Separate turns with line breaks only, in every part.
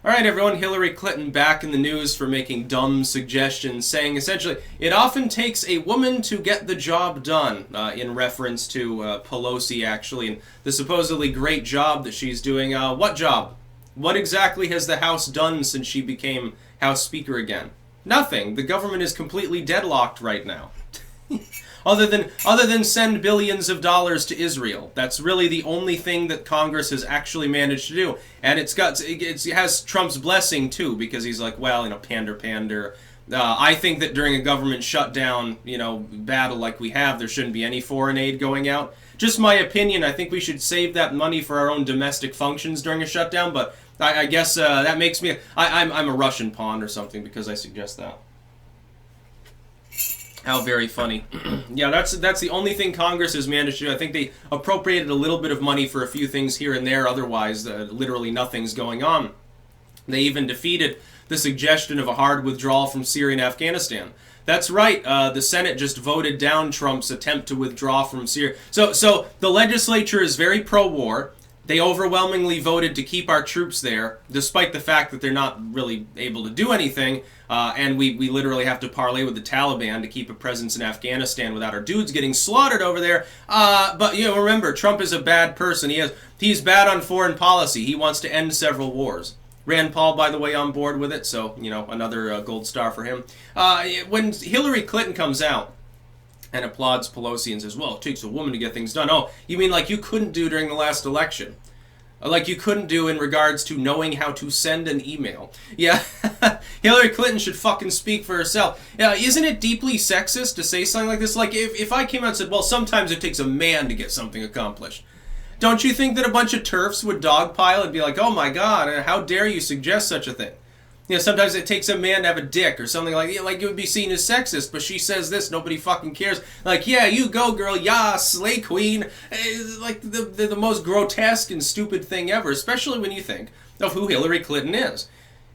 Alright everyone, Hillary Clinton back in the news for making dumb suggestions, saying essentially, it often takes a woman to get the job done, in reference to Pelosi actually, and the supposedly great job that she's doing. What job? What exactly has the House done since she became House Speaker again? Nothing. The government is completely deadlocked right now. Other than send billions of dollars to Israel. That's really the only thing that Congress has actually managed to do. And it has Trump's blessing too, because he's like, well, pander. I think that during a government shutdown, battle like we have, there shouldn't be any foreign aid going out. Just my opinion, I think we should save that money for our own domestic functions during a shutdown, but I guess that makes me... I'm a Russian pawn or something because I suggest that. How very funny. Yeah, that's the only thing Congress has managed to do. I think they appropriated a little bit of money for a few things here and there. Otherwise, literally nothing's going on. They even defeated the suggestion of a hard withdrawal from Syria and Afghanistan. That's right. The Senate just voted down Trump's attempt to withdraw from Syria. So the legislature is very pro-war. They overwhelmingly voted to keep our troops there, despite the fact that they're not really able to do anything, and we literally have to parlay with the Taliban to keep a presence in Afghanistan without our dudes getting slaughtered over there. But remember, Trump is a bad person. He's bad on foreign policy. He wants to end several wars. Rand Paul, by the way, on board with it, so another gold star for him. When Hillary Clinton comes out and applauds Pelosi and says, well, it takes a woman to get things done. Oh, you mean like you couldn't do during the last election? Like you couldn't do in regards to knowing how to send an email. Yeah, Hillary Clinton should fucking speak for herself. Yeah, isn't it deeply sexist to say something like this? Like if I came out and said, well, sometimes it takes a man to get something accomplished. Don't you think that a bunch of TERFs would dogpile and be like, oh my god, how dare you suggest such a thing? Sometimes it takes a man to have a dick or something like it would be seen as sexist, but she says this, nobody fucking cares. Like, yeah, you go, girl, yeah, slay queen. It's like the most grotesque and stupid thing ever, especially when you think of who Hillary Clinton is.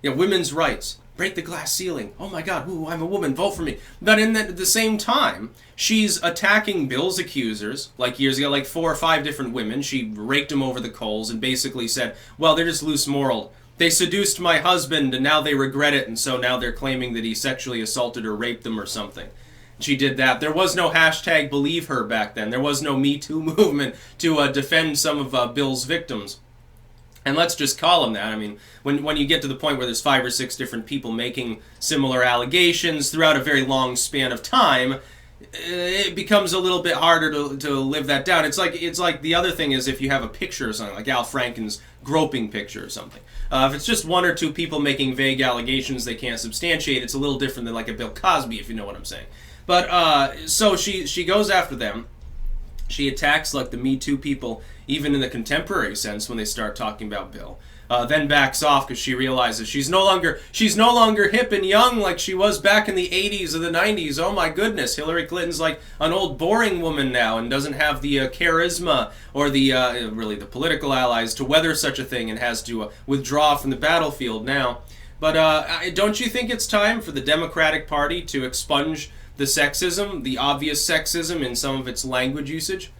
Women's rights, break the glass ceiling. Oh my god, ooh, I'm a woman, vote for me. But at the same time, she's attacking Bill's accusers, like years ago, like 4 or 5 different women. She raked them over the coals and basically said, well, they're just loose-moraled. They seduced my husband and now they regret it, and so now they're claiming that he sexually assaulted or raped them or something. She did that. There was no hashtag believe her back then. There was no Me Too movement to defend some of Bill's victims. And let's just call them that. I mean, when you get to the point where there's 5 or 6 different people making similar allegations throughout a very long span of time, it becomes a little bit harder to live that down. It's like the other thing is if you have a picture or something, like Al Franken's groping picture or something. If it's just 1 or 2 people making vague allegations they can't substantiate, it's a little different than like a Bill Cosby, if you know what I'm saying. But so she goes after them. She attacks like the Me Too people, even in the contemporary sense when they start talking about Bill. Then backs off because she realizes she's no longer hip and young like she was back in the 80s or the 90s. Oh my goodness, Hillary Clinton's like an old boring woman now and doesn't have the charisma or the really the political allies to weather such a thing and has to withdraw from the battlefield now. But don't you think it's time for the Democratic Party to expunge the sexism, the obvious sexism in some of its language usage?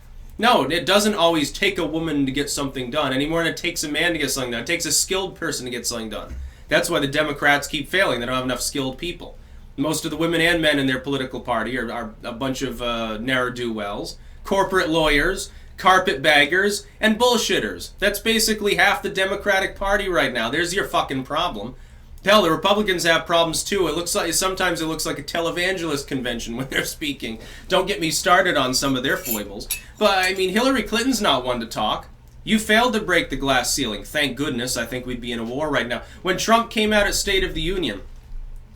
No, it doesn't always take a woman to get something done any more than it takes a man to get something done. It takes a skilled person to get something done. That's why the Democrats keep failing. They don't have enough skilled people. Most of the women and men in their political party are a bunch of ne'er-do-wells, corporate lawyers, carpetbaggers, and bullshitters. That's basically half the Democratic Party right now. There's your fucking problem. Hell, the Republicans have problems too. Sometimes it looks like a televangelist convention when they're speaking. Don't get me started on some of their foibles. But, I mean, Hillary Clinton's not one to talk. You failed to break the glass ceiling. Thank goodness. I think we'd be in a war right now. When Trump came out at State of the Union,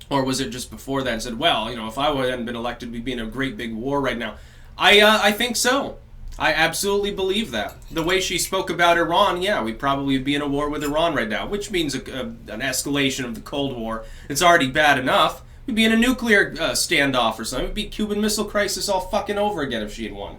or was it just before that, and said, well, if I hadn't been elected, we'd be in a great big war right now. I think so. I absolutely believe that. The way she spoke about Iran, yeah, we'd probably be in a war with Iran right now, which means an escalation of the Cold War. It's already bad enough. We'd be in a nuclear standoff or something. It'd be Cuban Missile Crisis all fucking over again if she had won.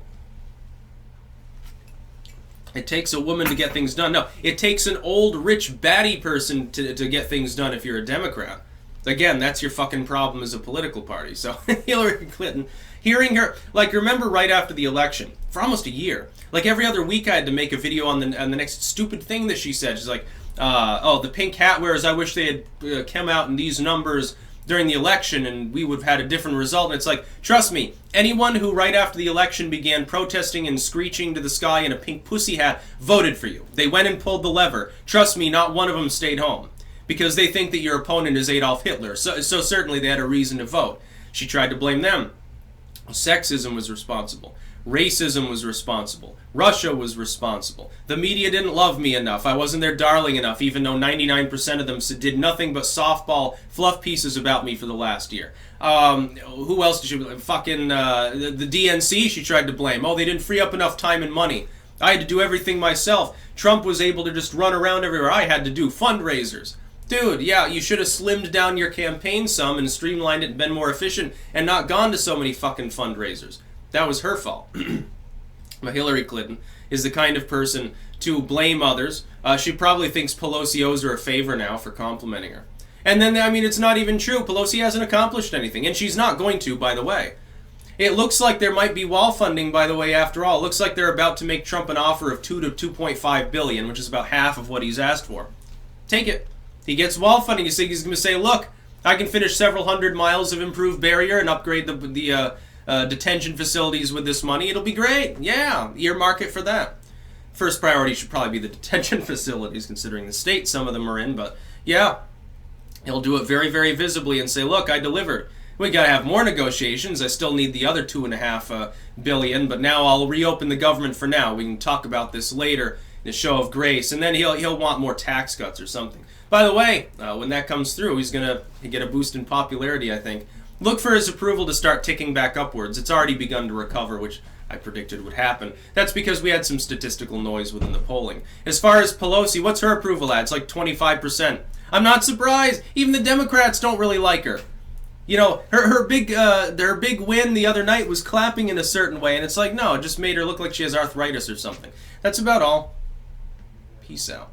It takes a woman to get things done. No, it takes an old, rich, batty person to get things done if you're a Democrat. Again, that's your fucking problem as a political party. So, Hillary Clinton, hearing her, like, remember right after the election, for almost a year, like every other week I had to make a video on the next stupid thing that she said. She's like, The pink hat wearers, I wish they had come out in these numbers during the election and we would have had a different result. And it's like, trust me, anyone who right after the election began protesting and screeching to the sky in a pink pussy hat voted for you. They went and pulled the lever. Trust me, not one of them stayed home because they think that your opponent is Adolf Hitler. So certainly they had a reason to vote. She tried to blame them. Sexism was responsible. Racism was responsible. Russia was responsible. The media didn't love me enough. I wasn't their darling enough, even though 99% of them did nothing but softball fluff pieces about me for the last year. Who else did she blame? Fucking the DNC she tried to blame. Oh, they didn't free up enough time and money. I had to do everything myself. Trump was able to just run around everywhere. I had to do fundraisers. Dude, yeah, you should have slimmed down your campaign some and streamlined it and been more efficient and not gone to so many fucking fundraisers. That was her fault. But Hillary Clinton is the kind of person to blame others. She probably thinks Pelosi owes her a favor now for complimenting her. And then, I mean, it's not even true. Pelosi hasn't accomplished anything. And she's not going to, by the way. It looks like there might be wall funding, by the way, after all. It looks like they're about to make Trump an offer of $2 to $2.5 billion, which is about half of what he's asked for. Take it. He gets wall funding. He's going to say, look, I can finish several hundred miles of improved barrier and upgrade the detention facilities with this money. It'll be great. Yeah, earmark it for that. First priority should probably be the detention facilities, considering the state some of them are in. But yeah, he'll do it very, very visibly and say, look, I delivered. We got to have more negotiations. I still need the other $2.5 billion, but now I'll reopen the government for now. We can talk about this later in a show of grace. And then he'll want more tax cuts or something. By the way, when that comes through, he's going to get a boost in popularity, I think. Look for his approval to start ticking back upwards. It's already begun to recover, which I predicted would happen. That's because we had some statistical noise within the polling. As far as Pelosi, what's her approval at? It's like 25%. I'm not surprised. Even the Democrats don't really like her. You know, her big win the other night was clapping in a certain way, and it's like, no, it just made her look like she has arthritis or something. That's about all. Peace out.